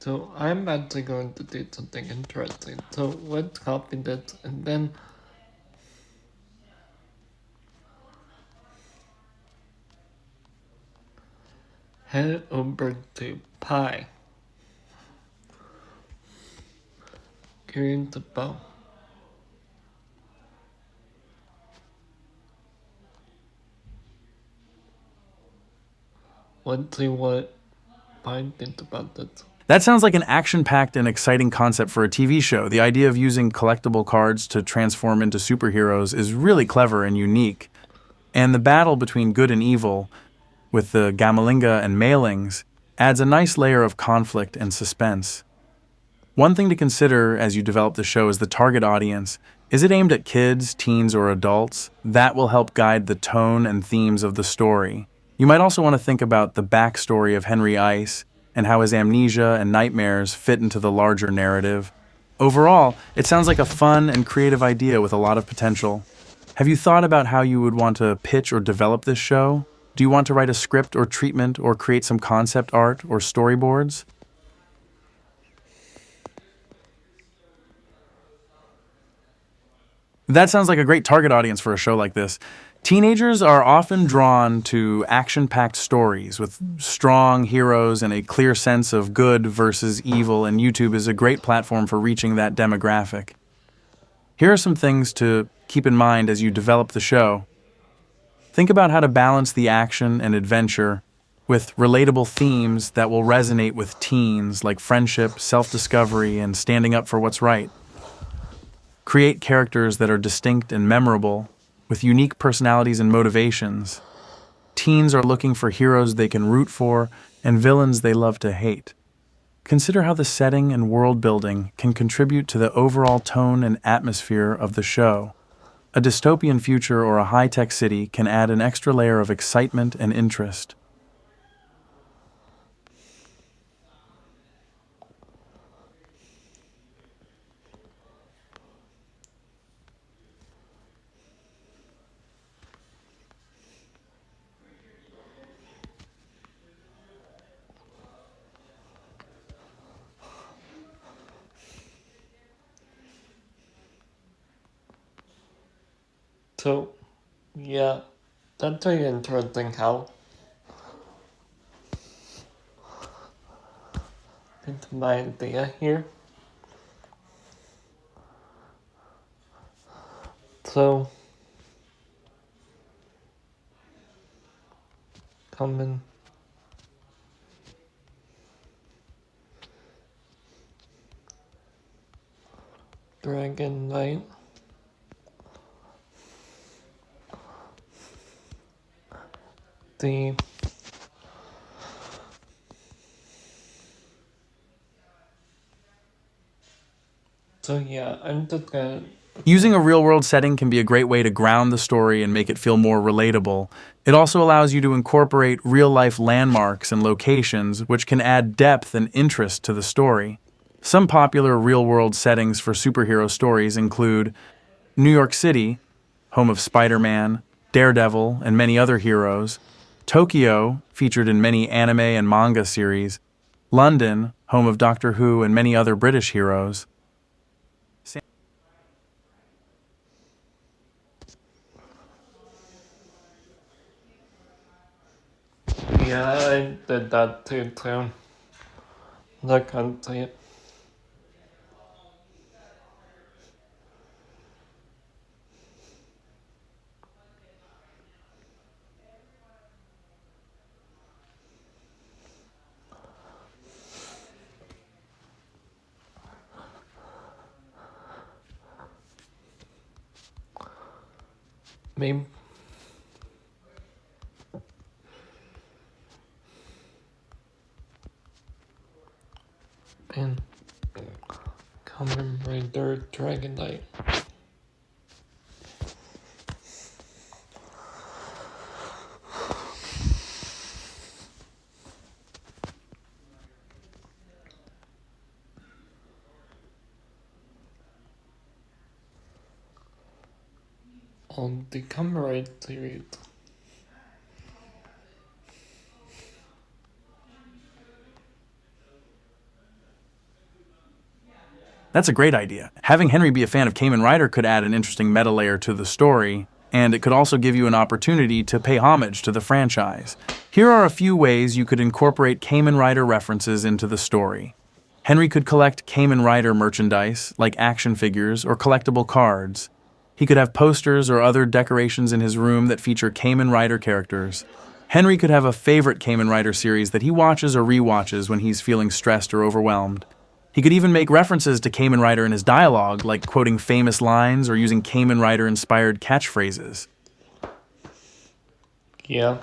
So I'm actually going to do something interesting. So let's copy this and then head over to Pi. Here's the bow. Let's see what Pi thinks about this. That sounds like an action-packed and exciting concept for a TV show. The idea of using collectible cards to transform into superheroes is really clever and unique. And the battle between good and evil, with the Gamalinga and Mailings, adds a nice layer of conflict and suspense. One thing to consider as you develop the show is the target audience. Is it aimed at kids, teens, or adults? That will help guide the tone and themes of the story. You might also want to think about the backstory of Henry Ice and how his amnesia and nightmares fit into the larger narrative. Overall, it sounds like a fun and creative idea with a lot of potential. Have you thought about how you would want to pitch or develop this show? Do you want to write a script or treatment or create some concept art or storyboards? That sounds like a great target audience for a show like this. Teenagers are often drawn to action packed stories with strong heroes and a clear sense of good versus evil, and YouTube is a great platform for reaching that demographic. Here are some things to keep in mind as you develop the show. Think about how to balance the action and adventure with relatable themes that will resonate with teens, like friendship, self discovery, and standing up for what's right. Create characters that are distinct and memorable, with unique personalities and motivations. Teens are looking for heroes they can root for and villains they love to hate. Consider how the setting and world building can contribute to the overall tone and atmosphere of the show. A dystopian future or a high-tech city can add an extra layer of excitement and interest. So yeah, that's very interesting how it's my idea here. So common Dragon Knight. The so yeah, I'm just gonna Using a real world setting can be a great way to ground the story and make it feel more relatable. It also allows you to incorporate real life landmarks and locations, which can add depth and interest to the story. Some popular real world settings for superhero stories include New York City, home of Spider Man, Daredevil, and many other heroes, Tokyo, featured in many anime and manga series, London, home of Doctor Who and many other British heroes. yeah, I did that too. So I can't say it. Maybe and Kamen Rider Dragon Knight. On the Kamen Rider series. That's a great idea. Having Henry be a fan of Kamen Rider could add an interesting meta layer to the story, and it could also give you an opportunity to pay homage to the franchise. Here are a few ways you could incorporate Kamen Rider references into the story. Henry could collect Kamen Rider merchandise, like action figures or collectible cards. He could have posters or other decorations in his room that feature Kamen Rider characters. Henry could have a favorite Kamen Rider series that he watches or rewatches when he's feeling stressed or overwhelmed. He could even make references to Kamen Rider in his dialogue, like quoting famous lines or using Kamen Rider-inspired catchphrases. Yeah.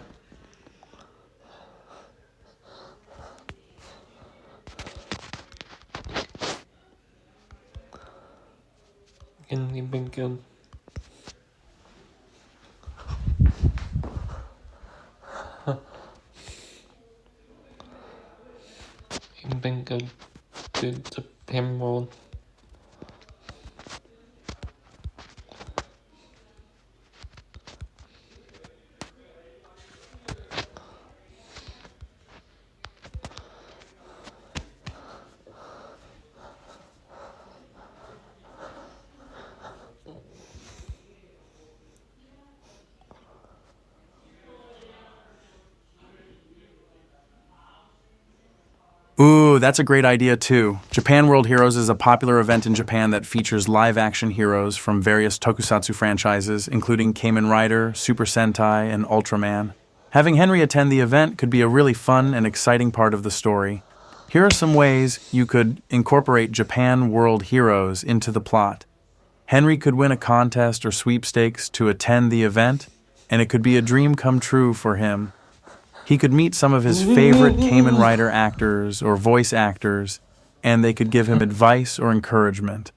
Can even good. Even good to Japan World. Ooh, that's a great idea too. Japan World Heroes is a popular event in Japan that features live-action heroes from various tokusatsu franchises, including Kamen Rider, Super Sentai, and Ultraman. Having Henry attend the event could be a really fun and exciting part of the story. Here are some ways you could incorporate Japan World Heroes into the plot. Henry could win a contest or sweepstakes to attend the event, and it could be a dream come true for him. He could meet some of his favorite Kamen Rider actors or voice actors, and they could give him advice or encouragement.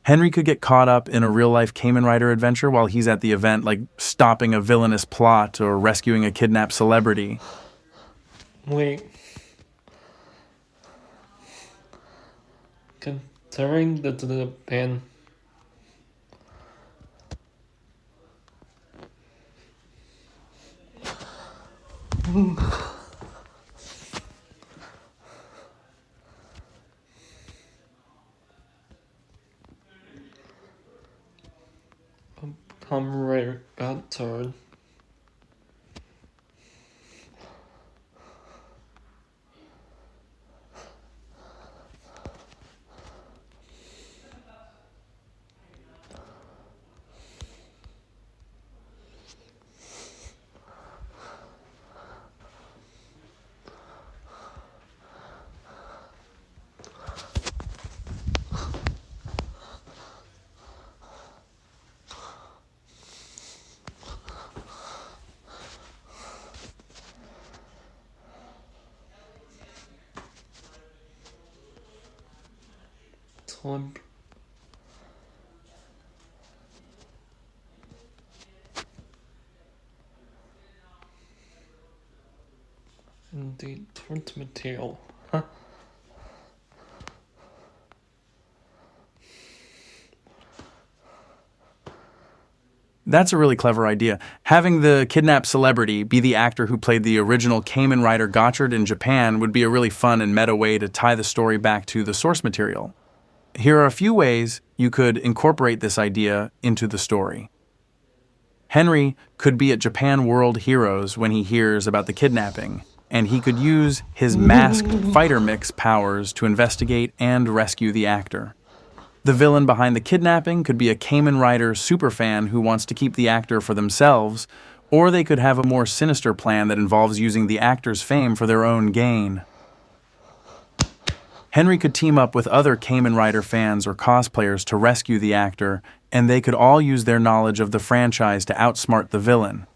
Henry could get caught up in a real-life Kamen Rider adventure while he's at the event, like stopping a villainous plot or rescuing a kidnapped celebrity. Wait. Considering the pen. Comrade Gotchard. Trump. Indeed, torrent material. Huh? That's a really clever idea. Having the kidnapped celebrity be the actor who played the original Kamen Rider Gotchard in Japan would be a really fun and meta way to tie the story back to the source material. Here are a few ways you could incorporate this idea into the story. Henry could be at Japan World Heroes when he hears about the kidnapping, and he could use his masked fighter mix powers to investigate and rescue the actor. The villain behind the kidnapping could be a Kamen Rider superfan who wants to keep the actor for themselves, or they could have a more sinister plan that involves using the actor's fame for their own gain. Henry could team up with other Kamen Rider fans or cosplayers to rescue the actor, and they could all use their knowledge of the franchise to outsmart the villain.